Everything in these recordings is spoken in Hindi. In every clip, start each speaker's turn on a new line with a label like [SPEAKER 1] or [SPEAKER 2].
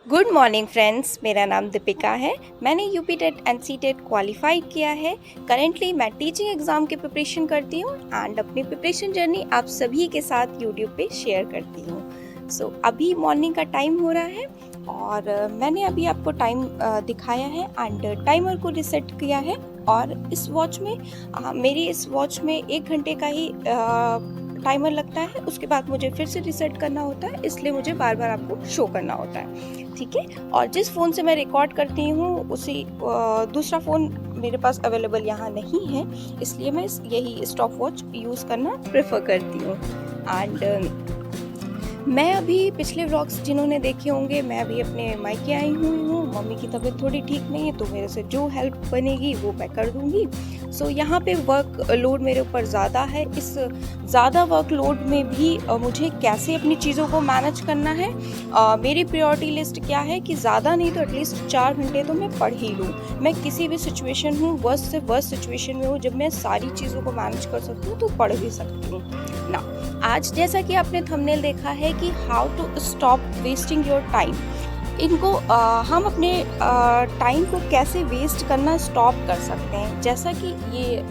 [SPEAKER 1] गुड मॉर्निंग फ्रेंड्स, मेरा नाम दीपिका है। मैंने UP TET NC TET qualified किया है। करेंटली मैं टीचिंग एग्ज़ाम की प्रिपरेशन करती हूँ एंड अपनी प्रिपरेशन जर्नी आप सभी के साथ यूट्यूब पे शेयर करती हूँ। सो अभी मॉर्निंग का टाइम हो रहा है और मैंने अभी आपको टाइम दिखाया है एंड टाइमर को रिसेट किया है। और इस वॉच में मेरी इस वॉच में 1 घंटे का ही टाइमर लगता है। उसके बाद मुझे फिर से रिसेट करना होता है, इसलिए मुझे बार बार आपको शो करना होता है, ठीक है। और जिस फ़ोन से मैं रिकॉर्ड करती हूँ उसी दूसरा फ़ोन मेरे पास अवेलेबल यहाँ नहीं है, इसलिए मैं यही स्टॉप वॉच यूज़ करना प्रेफर करती हूँ। एंड मैं अभी पिछले व्लॉग्स जिन्होंने देखे होंगे, मैं अभी अपने मायके आई हुई हूँ। मम्मी की तबीयत थोड़ी ठीक नहीं है, तो मेरे से जो हेल्प बनेगी वो मैं कर दूँगी। सो यहाँ पे वर्क लोड मेरे ऊपर ज़्यादा है। इस ज़्यादा वर्क लोड में भी मुझे कैसे अपनी चीज़ों को मैनेज करना है। मेरी प्रायोरिटी लिस्ट क्या है कि ज़्यादा नहीं तो एटलीस्ट 4 घंटे तो मैं पढ़ ही लूँ। मैं किसी भी सिचुएशन हूँ, वर्स्ट से वर्स्ट सिचुएशन में हूँ, जब मैं सारी चीज़ों को मैनेज कर सकती हूँ तो पढ़ भी सकती हूँ ना। आज जैसा कि आपने थंबनेल देखा है कि how to stop wasting your time, इनको हम अपने टाइम को कैसे वेस्ट करना स्टॉप कर सकते हैं। जैसा कि ये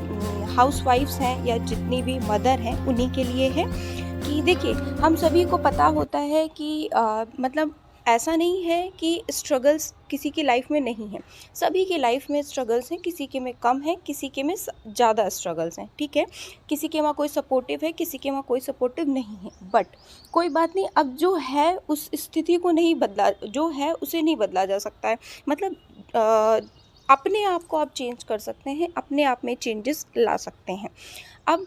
[SPEAKER 1] हाउसवाइफ्स हैं या जितनी भी मदर हैं उन्हीं के लिए है कि देखिए, हम सभी को पता होता है कि मतलब ऐसा नहीं है कि स्ट्रगल्स किसी की लाइफ में नहीं है। सभी की लाइफ में स्ट्रगल्स हैं, किसी के में कम है, किसी के में ज़्यादा स्ट्रगल्स हैं, ठीक है। किसी के वहाँ कोई सपोर्टिव है, किसी के वहाँ कोई सपोर्टिव नहीं है। बट कोई बात नहीं, अब जो है उस स्थिति को नहीं बदला, जो है उसे नहीं बदला जा सकता है। मतलब अपने आप को आप चेंज कर सकते हैं, अपने आप में चेंजेस ला सकते हैं। अब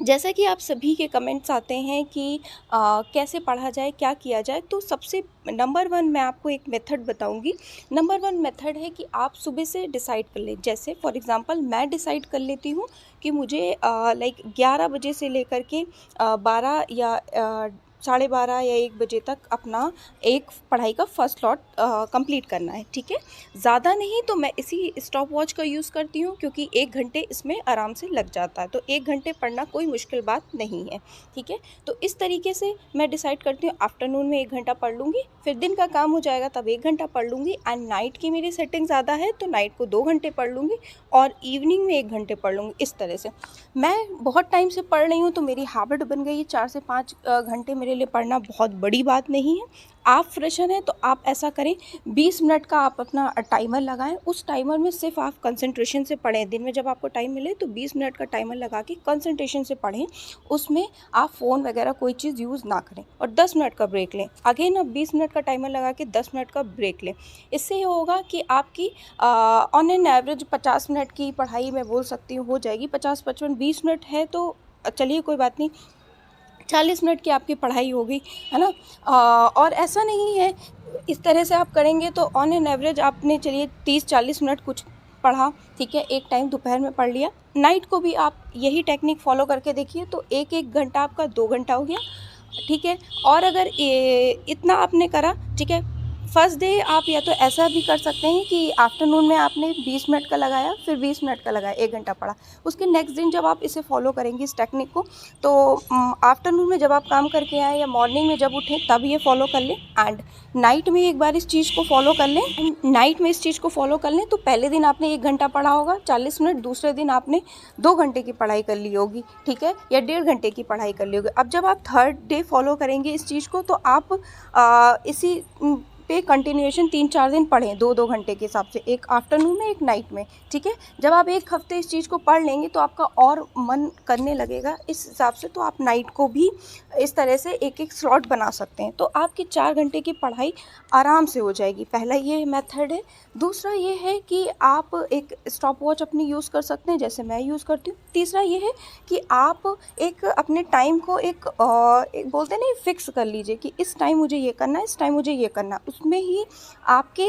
[SPEAKER 1] जैसा कि आप सभी के कमेंट्स आते हैं कि कैसे पढ़ा जाए, क्या किया जाए, तो सबसे नंबर 1 मैं आपको एक मेथड बताऊंगी। नंबर 1 मेथड है कि आप सुबह से डिसाइड कर लें। जैसे फॉर एग्जांपल मैं डिसाइड कर लेती हूँ कि मुझे लाइक 11 बजे से लेकर के 12 या 12:30 या 1 बजे तक अपना एक पढ़ाई का फर्स्ट लॉट कंप्लीट करना है, ठीक है। ज़्यादा नहीं तो मैं इसी स्टॉप वॉच का यूज़ करती हूँ, क्योंकि 1 घंटे इसमें आराम से लग जाता है। तो 1 घंटे पढ़ना कोई मुश्किल बात नहीं है, ठीक है। तो इस तरीके से मैं डिसाइड करती हूँ, आफ्टरनून में 1 घंटा पढ़ लूँगी, फिर दिन का काम हो जाएगा तब 1 घंटा पढ़ लूँगी। एंड नाइट की मेरी सेटिंग ज़्यादा है तो नाइट को 2 घंटे पढ़ लूँगी और इवनिंग में 1 घंटे पढ़ लूँगी। इस तरह से मैं बहुत टाइम से पढ़ रही हूँ, तो मेरी हैबिट बन गई है। 4 से 5 घंटे मेरे लिए पढ़ना बहुत बड़ी बात नहीं है। आप फ्रेशर हैं तो आप ऐसा करें, 20 मिनट का आप अपना टाइमर लगाएं। उस टाइमर में सिर्फ आप कंसंट्रेशन से पढ़ें। दिन में जब आपको टाइम मिले तो 20 मिनट का टाइमर लगा के कंसंट्रेशन से पढ़ें। उसमें आप फ़ोन वगैरह कोई चीज़ यूज़ ना करें और 10 मिनट का ब्रेक लें। अगेन आप 20 मिनट का टाइमर लगा के 10 मिनट का ब्रेक लें। इससे ये होगा कि आपकी ऑन एन एवरेज 50 मिनट की पढ़ाई मैं बोल सकती हूँ हो जाएगी। 50, 55, 20 मिनट है तो चलिए कोई बात नहीं, 40 मिनट की आपकी पढ़ाई होगी, है ना। और ऐसा नहीं है, इस तरह से आप करेंगे तो ऑन एन एवरेज आपने चलिए 30-40 मिनट कुछ पढ़ा, ठीक है। एक टाइम दोपहर में पढ़ लिया। नाइट को भी आप यही टेक्निक फॉलो करके देखिए तो 1-1 घंटा आपका 2 घंटा हो गया, ठीक है। और अगर इतना आपने करा, ठीक है, फर्स्ट डे आप या तो ऐसा भी कर सकते हैं कि आफ्टरनून में आपने 20 मिनट का लगाया, फिर 20 मिनट का लगाया, 1 घंटा पढ़ा। उसके नेक्स्ट दिन जब आप इसे फॉलो करेंगे इस टेक्निक को, तो आफ्टरनून में जब आप काम करके आएँ या मॉर्निंग में जब उठें तब ये फॉलो कर लें। एंड नाइट में एक बार इस चीज़ को फॉलो कर लें। नाइट में इस चीज़ को फॉलो कर लें तो पहले दिन आपने 1 घंटा पढ़ा होगा 40 मिनट, दूसरे दिन आपने 2 घंटे की पढ़ाई कर ली होगी, ठीक है, या 1.5 घंटे की पढ़ाई कर ली होगी। अब जब आप थर्ड डे फॉलो करेंगे इस चीज़ को तो आप इसी पे कंटिन्यूएशन 3-4 दिन पढ़ें 2-2 घंटे के हिसाब से, एक आफ्टरनून में एक नाइट में, ठीक है। जब आप 1 हफ्ते इस चीज़ को पढ़ लेंगे तो आपका और मन करने लगेगा इस हिसाब से, तो आप नाइट को भी इस तरह से एक स्लॉट बना सकते हैं। तो आपकी 4 घंटे की पढ़ाई आराम से हो जाएगी। पहला ये मेथड है। दूसरा ये है कि आप एक स्टॉप वॉच अपनी यूज़ कर सकते हैं, जैसे मैं यूज़ करती हूँ। तीसरा ये है कि आप एक अपने टाइम को एक बोलते हैं ना, फिक्स कर लीजिए कि इस टाइम मुझे ये करना है, इस टाइम मुझे ये करना है। उसमें ही आपके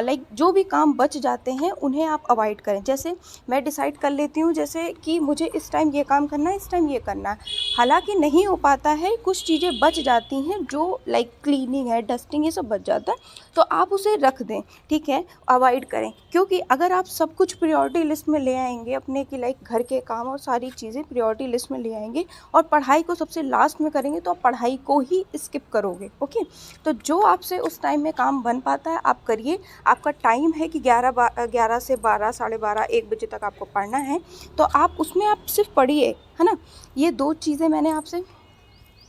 [SPEAKER 1] लाइक जो भी काम बच जाते हैं उन्हें आप अवॉइड करें। जैसे मैं डिसाइड कर लेती हूँ जैसे कि मुझे इस टाइम ये काम करना है, इस टाइम ये करना है। हालांकि नहीं हो पाता है कुछ चीज़ें बच जाती हैं जो लाइक क्लीनिंग है, डस्टिंग, ये सब बच जाता है, तो आप उसे रख दें, ठीक है, अवॉइड करें। क्योंकि अगर आप सब कुछ प्रायोरिटी लिस्ट में ले आएंगे अपने की लाइक घर के काम और सारी चीज़ें प्रायोरिटी लिस्ट में ले आएंगे और पढ़ाई को सबसे लास्ट में करेंगे तो आप पढ़ाई को ही स्किप करोगे। ओके, तो जो आपसे उस टाइम में काम बन पाता है आप करिए। आपका टाइम है कि 11 से 12, साढ़े 12, 1 बजे तक आपको पढ़ना है, तो आप उसमें आप सिर्फ पढ़िए, है ना। ये 2 चीज़ें मैंने आपसे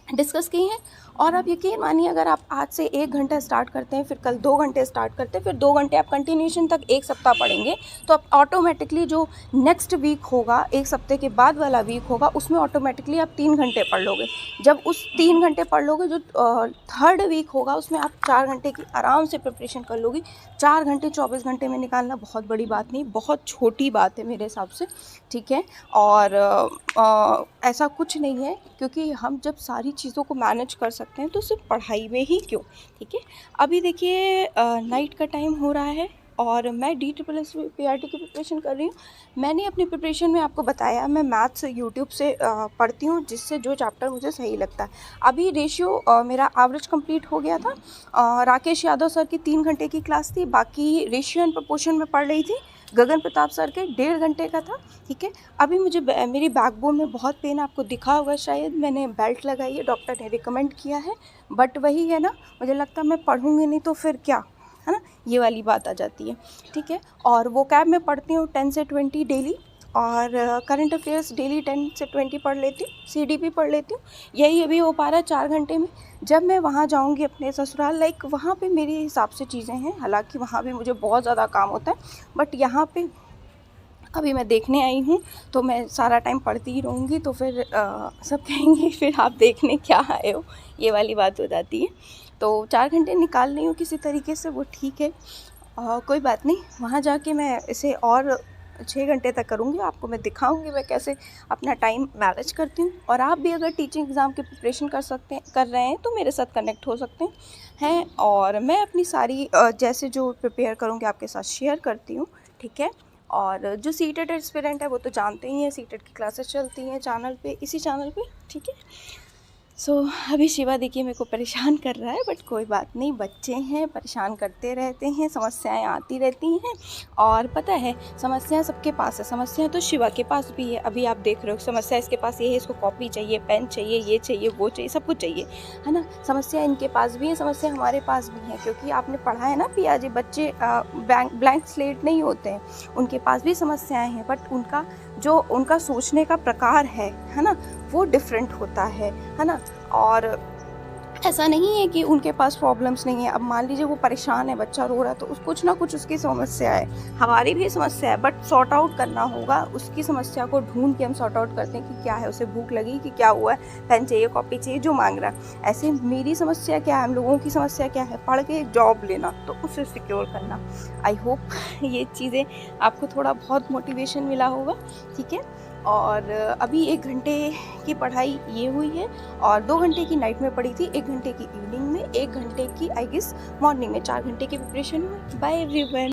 [SPEAKER 1] डिस्कस की हैं। और आप यकीन मानिए, अगर आप आज से 1 घंटा स्टार्ट करते हैं, फिर कल 2 घंटे स्टार्ट करते हैं, फिर 2 घंटे आप कंटिन्यूशन तक 1 सप्ताह पढ़ेंगे, तो आप ऑटोमेटिकली जो नेक्स्ट वीक होगा, 1 सप्ताह के बाद वाला वीक होगा, उसमें ऑटोमेटिकली आप 3 घंटे पढ़ लोगे। जब उस 3 घंटे पढ़ लोगे, जो थर्ड वीक होगा उसमें आप 4 घंटे की आराम से प्रिपरेशन कर लोगी। 4 घंटे 24 घंटे में निकालना बहुत बड़ी बात नहीं, बहुत छोटी बात है मेरे हिसाब से, ठीक है। और ऐसा कुछ नहीं है, क्योंककि हम जब सारी चीज़ों को मैनेज कर सकते हैं तो सिर्फ पढ़ाई में ही क्यों, ठीक है। अभी देखिए नाइट का टाइम हो रहा है और मैं DSSS PRT की प्रिपरेशन कर रही हूँ। मैंने अपनी प्रिपरेशन में आपको बताया, मैं मैथ्स यूट्यूब से पढ़ती हूँ, जिससे जो चैप्टर मुझे सही लगता है। अभी रेशियो मेरा एवरेज कंप्लीट हो गया था। राकेश यादव सर की 3 घंटे की क्लास थी, बाकी रेशियो एंड प्रोपोर्शन में पढ़ रही थी। गगन प्रताप सर के 1.5 घंटे का था, ठीक है। अभी मुझे मेरी बैकबोन में बहुत पेन, आपको दिखा होगा शायद, मैंने बेल्ट लगाई है, डॉक्टर ने रिकमेंड किया है, बट वही है ना, मुझे लगता है मैं पढ़ूँगी नहीं तो फिर क्या, है ना, ये वाली बात आ जाती है, ठीक है। और वो कैब में पढ़ती हूँ 10 से 20 डेली, और करंट अफेयर्स डेली 10 से 20 पढ़ लेती हूँ, CDP पढ़ लेती हूँ। यही अभी हो पा रहा है 4 घंटे में। जब मैं वहाँ जाऊँगी अपने ससुराल, लाइक वहाँ पे मेरे हिसाब से चीज़ें हैं, हालांकि वहाँ भी मुझे बहुत ज़्यादा काम होता है, बट यहाँ पे अभी मैं देखने आई हूँ तो मैं सारा टाइम पढ़ती ही रहूँगी, तो फिर सब कहेंगे फिर आप देखने क्या आए हो, ये वाली बात हो जाती है। तो 4 घंटे निकाल रही हूँ किसी तरीके से, वो ठीक है, कोई बात नहीं। वहाँ जाके मैं इसे और 6 घंटे तक करूँगी, आपको मैं दिखाऊंगी मैं कैसे अपना टाइम मैनेज करती हूँ। और आप भी अगर टीचिंग एग्ज़ाम की प्रिपरेशन कर रहे हैं तो मेरे साथ कनेक्ट हो सकते हैं। और मैं अपनी सारी जैसे जो प्रिपेयर करूँगी आपके साथ शेयर करती हूँ, ठीक है। और जो सीटेड एस्पिरेंट है वो तो जानते ही हैं, सीटेड की क्लासेस चलती हैं चैनल पे, इसी चैनल पे, ठीक है। सो अभी शिवा देखिए मेरे को परेशान कर रहा है, बट कोई बात नहीं, बच्चे हैं, परेशान करते रहते हैं, समस्याएं आती रहती हैं। और पता है, समस्याएं सबके पास है, समस्याएं तो शिवा के पास भी है। अभी आप देख रहे हो, समस्या इसके पास ये है, इसको कॉपी चाहिए, पेन चाहिए, ये चाहिए, वो चाहिए, सब कुछ चाहिए, है ना। समस्या इनके पास भी है, समस्या हमारे पास भी है, क्योंकि आपने पढ़ा है ना पियाजे, बच्चे ब्लैंक स्लेट नहीं होते हैं, उनके पास भी समस्याएँ हैं, बट उनका सोचने का प्रकार है ना, वो डिफरेंट होता है ना। और ऐसा नहीं है कि उनके पास प्रॉब्लम्स नहीं है। अब मान लीजिए वो परेशान है, बच्चा रो रहा है, तो कुछ ना कुछ उसकी समस्या है, हमारी भी समस्या है, बट सॉर्ट आउट करना होगा। उसकी समस्या को ढूंढ के हम सॉर्ट आउट करते हैं कि क्या है, उसे भूख लगी कि क्या हुआ है, पेन चाहिए, कॉपी चाहिए, जो मांग रहा है। ऐसे मेरी समस्या क्या है, हम लोगों की समस्या क्या है, पढ़ के जॉब लेना, तो उसे सिक्योर करना। आई होप ये चीज़ें आपको थोड़ा बहुत मोटिवेशन मिला होगा, ठीक है। और अभी 1 घंटे की पढ़ाई ये हुई है, और 2 घंटे की नाइट में पढ़ी थी, 1 घंटे की इवनिंग में, 1 घंटे की आई गेस मॉर्निंग में, 4 घंटे की प्रिपरेशन हुई। Bye everyone.